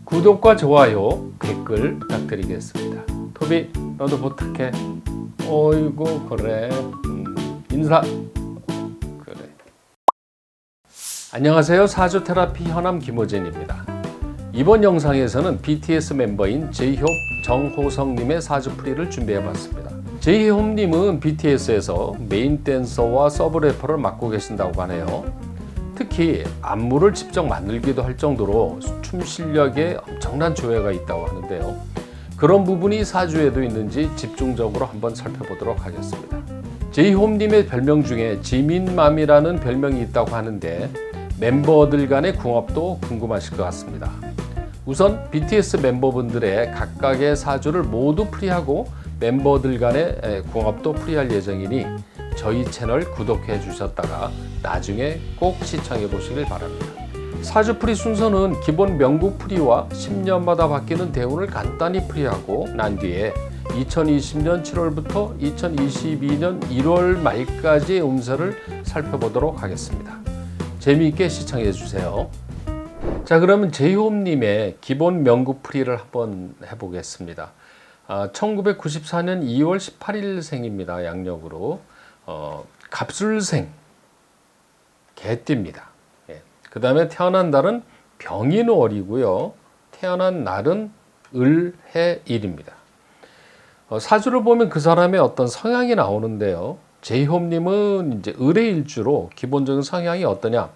구독과 좋아요, 댓글 부탁드리겠습니다. 토비, 너도 부탁해. 어이구 그래. 인사. 그래. 안녕하세요. 사주테라피 현암 김호진입니다. 이번 영상에서는 BTS 멤버인 제이홉 정호성님의 사주풀이를 준비해봤습니다. 제이홉님은 BTS에서 메인 댄서와 서브 래퍼를 맡고 계신다고 하네요. 특히 안무를 직접 만들기도 할 정도로 춤 실력에 엄청난 조예가 있다고 하는데요. 그런 부분이 사주에도 있는지 집중적으로 한번 살펴보도록 하겠습니다. 제이홉님의 별명 중에 지민맘이라는 별명이 있다고 하는데 멤버들 간의 궁합도 궁금하실 것 같습니다. 우선 BTS 멤버분들의 각각의 사주를 모두 풀이하고 멤버들 간의 궁합도 풀이할 예정이니 저희 채널 구독해 주셨다가 나중에 꼭 시청해 보시길 바랍니다. 사주풀이 순서는 기본 명국풀이와 10년마다 바뀌는 대운을 간단히 풀이하고 난 뒤에 2020년 7월부터 2022년 1월 말까지의 운세를 살펴보도록 하겠습니다. 재미있게 시청해 주세요. 자, 그러면 제이홉님의 기본 명국풀이를 한번 해보겠습니다. 1994년 2월 18일 생입니다. 양력으로. 갑술생, 개띠입니다. 예. 그 다음에 태어난 달은 병인월이고요. 태어난 날은 을해일입니다. 사주를 보면 그 사람의 어떤 성향이 나오는데요. 제이홉님은 이제 을해일주로 기본적인 성향이 어떠냐?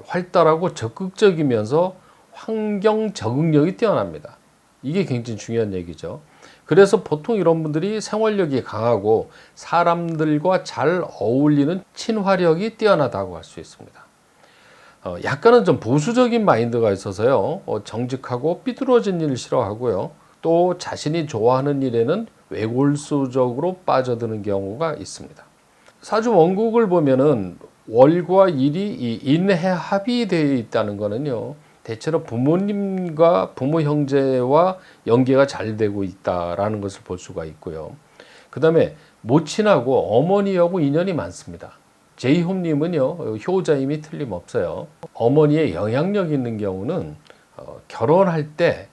활달하고 적극적이면서 환경 적응력이 뛰어납니다. 이게 굉장히 중요한 얘기죠. 그래서 보통 이런 분들이 생활력이 강하고 사람들과 잘 어울리는 친화력이 뛰어나다고 할 수 있습니다. 약간은 좀 보수적인 마인드가 있어서요. 정직하고 삐뚤어진 일을 싫어하고요. 또 자신이 좋아하는 일에는 외골수적으로 빠져드는 경우가 있습니다. 사주 원국을 보면은 월과 일이 이 인해합이 되어 있다는 거는요. 대체로 부모님과 부모 형제와 연계가 잘 되고 있다라는 것을 볼 수가 있고요. 그 다음에 모친하고 어머니하고 인연이 많습니다. 제이홉님은요, 효자임이 틀림없어요. 어머니의 영향력 있는 경우는 결혼할 때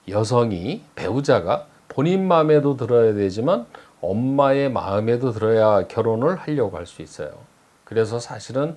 여성이, 배우자가 본인 마음에도 들어야 되지만 엄마의 마음에도 들어야 결혼을 하려고 할 수 있어요. 그래서 사실은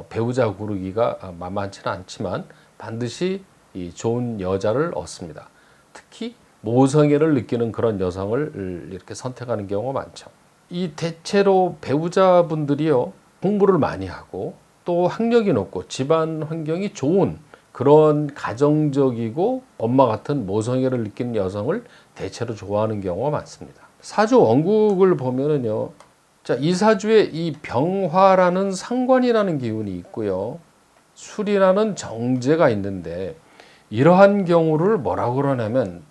배우자 고르기가 만만치는 않지만 반드시 이 좋은 여자를 얻습니다. 특히 모성애를 느끼는 그런 여성을 이렇게 선택하는 경우가 많죠. 이 대체로 배우자분들이요, 공부를 많이 하고 또 학력이 높고 집안 환경이 좋은 그런 가정적이고 엄마 같은 모성애를 느끼는 여성을 대체로 좋아하는 경우가 많습니다. 사주 원국을 보면은요, 자, 이 사주에 이 병화라는 상관이라는 기운이 있고요. 술이라는 정제가 있는데 이러한 경우를 뭐라고 그러냐면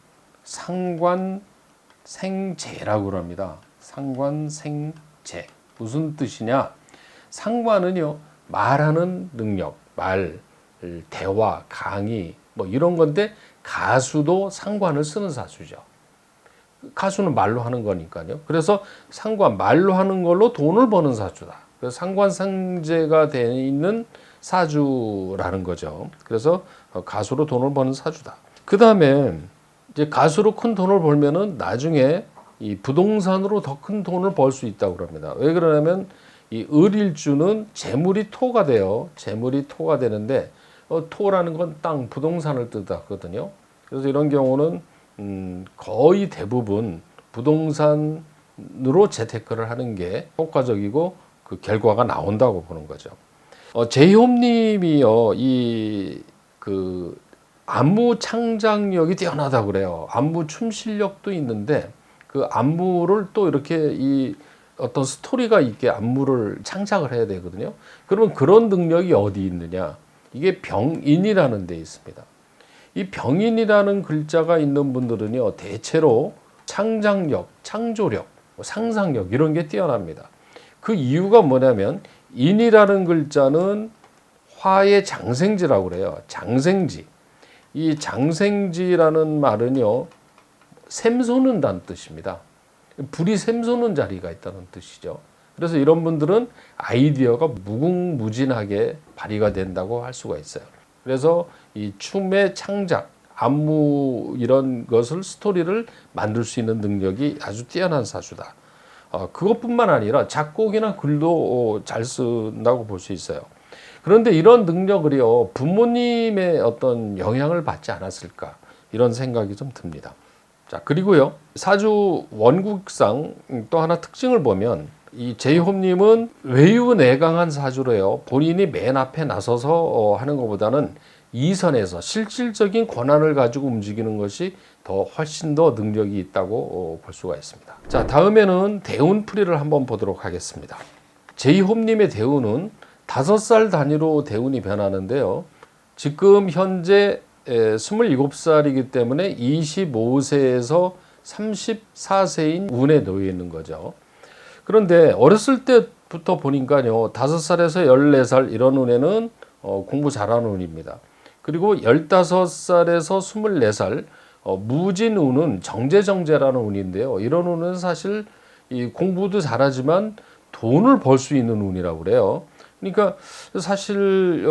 상관생재라고 그럽니다. 상관생재. 무슨 뜻이냐? 상관은요, 말하는 능력, 말, 대화, 강의 뭐 이런 건데 가수도 상관을 쓰는 사주죠. 가수는 말로 하는 거니까요. 그래서 상관, 말로 하는 걸로 돈을 버는 사주다. 그래서 상관상제가 되어 있는 사주라는 거죠. 그래서 가수로 돈을 버는 사주다. 그 다음에 이제 가수로 큰 돈을 벌면은 나중에 이 부동산으로 더 큰 돈을 벌 수 있다고 그럽니다. 왜 그러냐면 이 을일주는 재물이 토가 돼요. 재물이 토가 되는데 토라는 건 땅, 부동산을 뜻하거든요. 그래서 이런 경우는 거의 대부분 부동산으로 재테크를 하는 게 효과적이고 그 결과가 나온다고 보는 거죠. 제이홉님이요, 그 안무 창작력이 뛰어나다고 그래요. 안무 춤 실력도 있는데 그 안무를 또 이렇게 이 어떤 스토리가 있게 안무를 창작을 해야 되거든요. 그러면 그런 능력이 어디 있느냐? 이게 병인이라는 데 있습니다. 이 병인이라는 글자가 있는 분들은요, 대체로 창작력, 창조력, 상상력 이런 게 뛰어납니다. 그 이유가 뭐냐면 인이라는 글자는 화의 장생지라고 그래요. 장생지. 이 장생지라는 말은요, 샘솟는다는 뜻입니다. 불이 샘솟는 자리가 있다는 뜻이죠. 그래서 이런 분들은 아이디어가 무궁무진하게 발휘가 된다고 할 수가 있어요. 그래서 이 춤의 창작, 안무 이런 것을 스토리를 만들 수 있는 능력이 아주 뛰어난 사주다. 그것뿐만 아니라 작곡이나 글도 잘 쓴다고 볼 수 있어요. 그런데 이런 능력을요, 부모님의 어떤 영향을 받지 않았을까 이런 생각이 좀 듭니다. 자, 그리고요, 사주 원국상 또 하나 특징을 보면 이 제이홉님은 외유내강한 사주로요. 본인이 맨 앞에 나서서 하는 것보다는 이선에서 실질적인 권한을 가지고 움직이는 것이 훨씬 더 능력이 있다고 볼 수가 있습니다. 자, 다음에는 대운풀이를 한번 보도록 하겠습니다. 제이홉님의 대운은 5살 단위로 대운이 변하는데요. 지금 현재 27살이기 때문에 25세에서 34세인 운에 놓여 있는 거죠. 그런데 어렸을 때부터 보니까요, 5살에서 14살 이런 운에는 공부 잘하는 운입니다. 그리고 15살에서 24살 무진 운은 정제라는 운인데요. 이런 운은 사실 이 공부도 잘하지만 돈을 벌 수 있는 운이라고 그래요. 그러니까 사실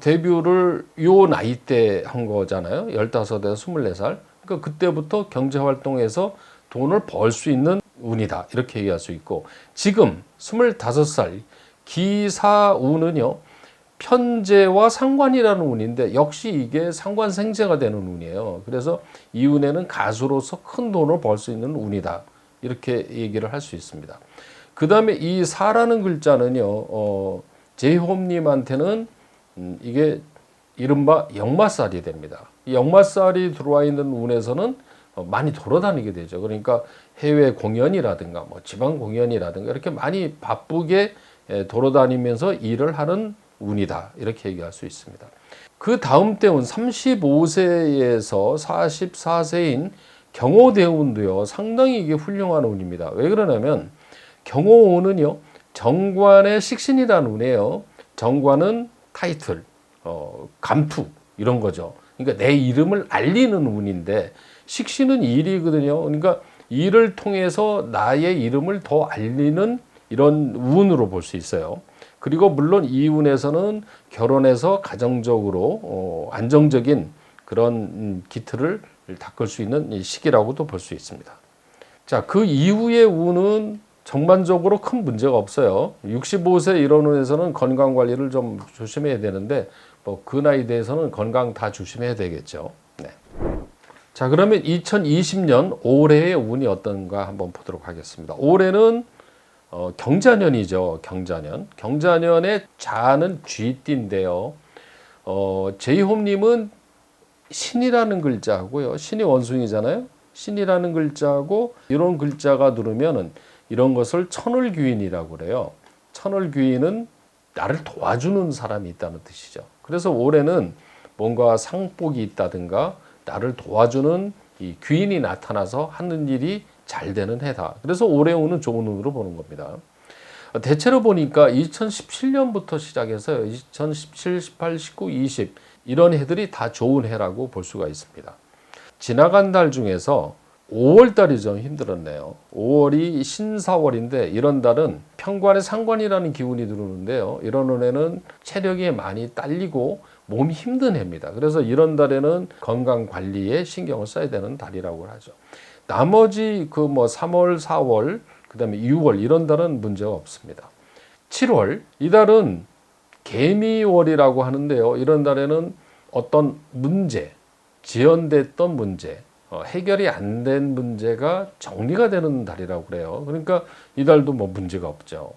데뷔를 요 나이 때 한 거잖아요. 15에서 24살. 그러니까 그때부터 경제 활동에서 돈을 벌 수 있는 운이다. 이렇게 얘기할 수 있고, 지금 25살 기사운은요. 편재와 상관이라는 운인데 역시 이게 상관생재가 되는 운이에요. 그래서 이 운에는 가수로서 큰 돈을 벌 수 있는 운이다. 이렇게 얘기를 할 수 있습니다. 그 다음에 이 사라는 글자는요. 제이홉님한테는 이게 이른바 역마살이 됩니다. 이 역마살이 들어와 있는 운에서는 많이 돌아다니게 되죠. 그러니까 해외 공연이라든가 뭐 지방 공연이라든가 이렇게 많이 바쁘게 돌아다니면서 일을 하는 운이다. 이렇게 얘기할 수 있습니다. 그 다음 대운 35세에서 44세인 경호대운도요. 상당히 이게 훌륭한 운입니다. 왜 그러냐면 경호운은요. 정관의 식신이라는 운이에요. 정관은 타이틀, 감투 이런 거죠. 그러니까 내 이름을 알리는 운인데 식신은 일이거든요. 그러니까 일을 통해서 나의 이름을 더 알리는 이런 운으로 볼 수 있어요. 그리고 물론 이 운에서는 결혼해서 가정적으로 안정적인 그런 기틀을 닦을 수 있는 시기라고도 볼 수 있습니다. 자, 그 이후의 운은 전반적으로 큰 문제가 없어요. 65세 이런 운에서는 건강 관리를 좀 조심해야 되는데 뭐 그 나이 대해서는 건강 다 조심해야 되겠죠. 네. 자, 그러면 2020년 올해의 운이 어떤가 한번 보도록 하겠습니다. 올해는 경자년이죠. 경자년. 경자년의 자는 쥐띠인데요. 제이홉님은 신이라는 글자고요. 신이 원숭이잖아요. 신이라는 글자고 이런 글자가 누르면은 이런 것을 천을귀인이라고 그래요. 천을귀인은 나를 도와주는 사람이 있다는 뜻이죠. 그래서 올해는 뭔가 상복이 있다든가 나를 도와주는 이 귀인이 나타나서 하는 일이 잘 되는 해다. 그래서 올해 운은 좋은 운으로 보는 겁니다. 대체로 보니까 2017년부터 시작해서 2017, 18, 19, 20 이런 해들이 다 좋은 해라고 볼 수가 있습니다. 지나간 달 중에서 5월 달이 좀 힘들었네요. 5월이 신사월인데 이런 달은 편관에 상관이라는 기운이 들어오는데요. 이런 해는 체력이 많이 딸리고 몸이 힘든 해입니다. 그래서 이런 달에는 건강 관리에 신경을 써야 되는 달이라고 하죠. 나머지 그 뭐 3월, 4월, 그다음에 6월 이런 달은 문제가 없습니다. 7월 이 달은 개미월이라고 하는데요. 이런 달에는 어떤 문제, 지연됐던 문제, 해결이 안 된 문제가 정리가 되는 달이라고 그래요. 그러니까 이 달도 뭐 문제가 없죠.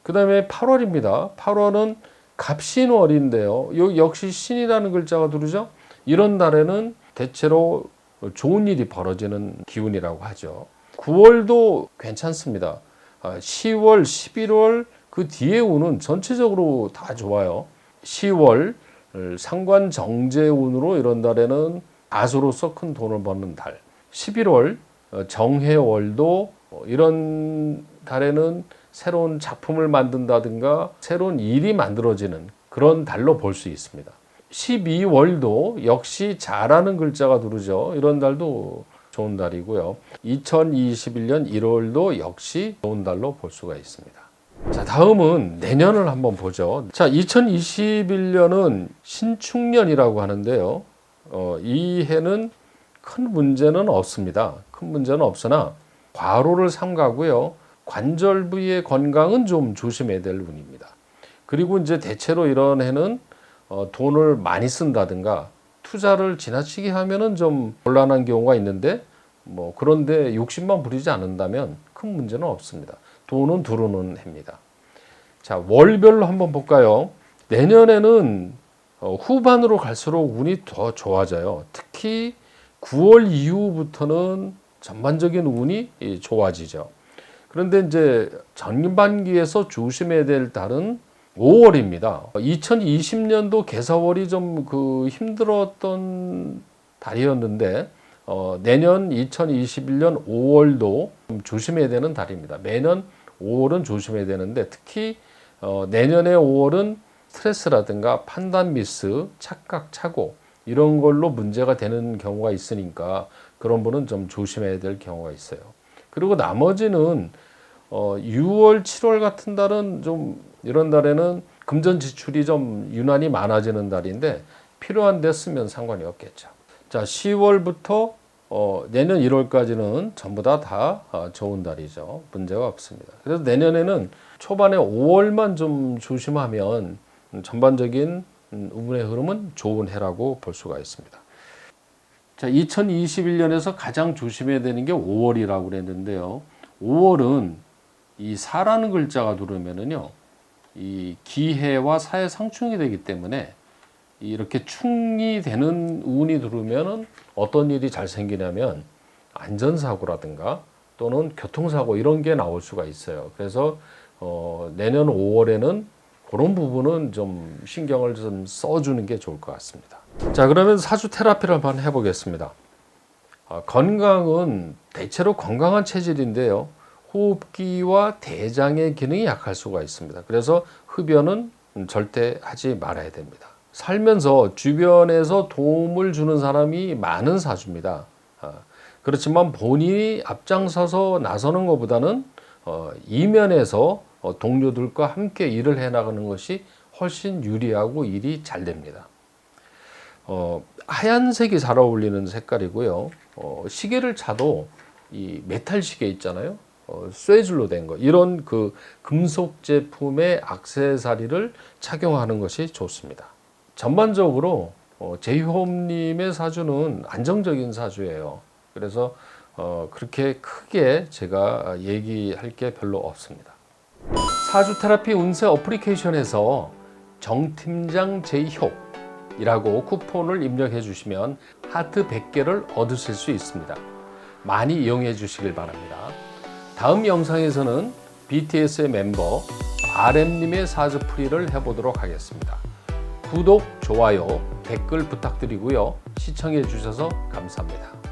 그다음에 8월입니다. 8월은 갑신월인데요. 역시 신이라는 글자가 들어오죠. 이런 달에는 대체로 좋은 일이 벌어지는 기운이라고 하죠. 9월도 괜찮습니다. 10월, 11월 그 뒤에 운은 전체적으로 다 좋아요. 10월 상관정제운으로 이런 달에는 가수로서 큰 돈을 버는 달. 11월 정해월도 이런 달에는 새로운 작품을 만든다든가 새로운 일이 만들어지는 그런 달로 볼 수 있습니다. 12월도 역시 잘하는 글자가 들어오죠. 이런 달도 좋은 달이고요. 2021년 1월도 역시 좋은 달로 볼 수가 있습니다. 자, 다음은 내년을 한번 보죠. 자, 2021년은 신축년이라고 하는데요. 이 해는 큰 문제는 없습니다. 큰 문제는 없으나 과로를 삼가고요. 관절 부위의 건강은 좀 조심해야 될 운입니다. 그리고 이제 대체로 이런 해는 돈을 많이 쓴다든가 투자를 지나치게 하면은 좀 곤란한 경우가 있는데 그런데 욕심만 부리지 않는다면 큰 문제는 없습니다. 돈은 들어오는 해입니다. 자, 월별로 한번 볼까요? 내년에는 후반으로 갈수록 운이 더 좋아져요. 특히 9월 이후부터는 전반적인 운이 좋아지죠. 그런데 이제 전반기에서 조심해야 될 달은 5월입니다. 2020년도 개사월이 좀 힘들었던 달이었는데 내년 2021년 5월도 좀 조심해야 되는 달입니다. 매년 5월은 조심해야 되는데 특히 내년에 5월은 스트레스라든가 판단 미스, 착각, 착오 이런 걸로 문제가 되는 경우가 있으니까 그런 분은 좀 조심해야 될 경우가 있어요. 그리고 나머지는 6월, 7월 같은 달은 좀 이런 달에는 금전 지출이 좀 유난히 많아지는 달인데 필요한 데 쓰면 상관이 없겠죠. 자, 10월부터 내년 1월까지는 전부 다 좋은 달이죠. 문제가 없습니다. 그래서 내년에는 초반에 5월만 좀 조심하면 전반적인 운의 흐름은 좋은 해라고 볼 수가 있습니다. 자, 2021년에서 가장 조심해야 되는 게 5월이라고 그랬는데요. 5월은 이 사라는 글자가 들어오면은요, 이 기해와 사의 상충이 되기 때문에 이렇게 충이 되는 운이 들어오면은 어떤 일이 잘 생기냐면 안전사고라든가 또는 교통사고 이런 게 나올 수가 있어요. 그래서 내년 5월에는 그런 부분은 좀 신경을 좀 써주는 게 좋을 것 같습니다. 자, 그러면 사주 테라피를 한번 해보겠습니다. 건강은 대체로 건강한 체질인데요. 호흡기와 대장의 기능이 약할 수가 있습니다. 그래서 흡연은 절대 하지 말아야 됩니다. 살면서 주변에서 도움을 주는 사람이 많은 사주입니다. 그렇지만 본인이 앞장서서 나서는 것보다는 이면에서 동료들과 함께 일을 해나가는 것이 훨씬 유리하고 일이 잘 됩니다. 하얀색이 잘 어울리는 색깔이고요. 시계를 차도 이 메탈 시계 있잖아요. 쇠줄로 된 거. 이런 금속 제품의 액세서리를 착용하는 것이 좋습니다. 전반적으로 제이홉님의 사주는 안정적인 사주예요. 그래서 그렇게 크게 제가 얘기할 게 별로 없습니다. 사주 테라피 운세 어플리케이션에서 정팀장 제이홉이라고 쿠폰을 입력해 주시면 하트 100개를 얻으실 수 있습니다. 많이 이용해 주시길 바랍니다. 다음 영상에서는 BTS의 멤버 RM님의 사주풀이를 해보도록 하겠습니다. 구독, 좋아요, 댓글 부탁드리고요. 시청해 주셔서 감사합니다.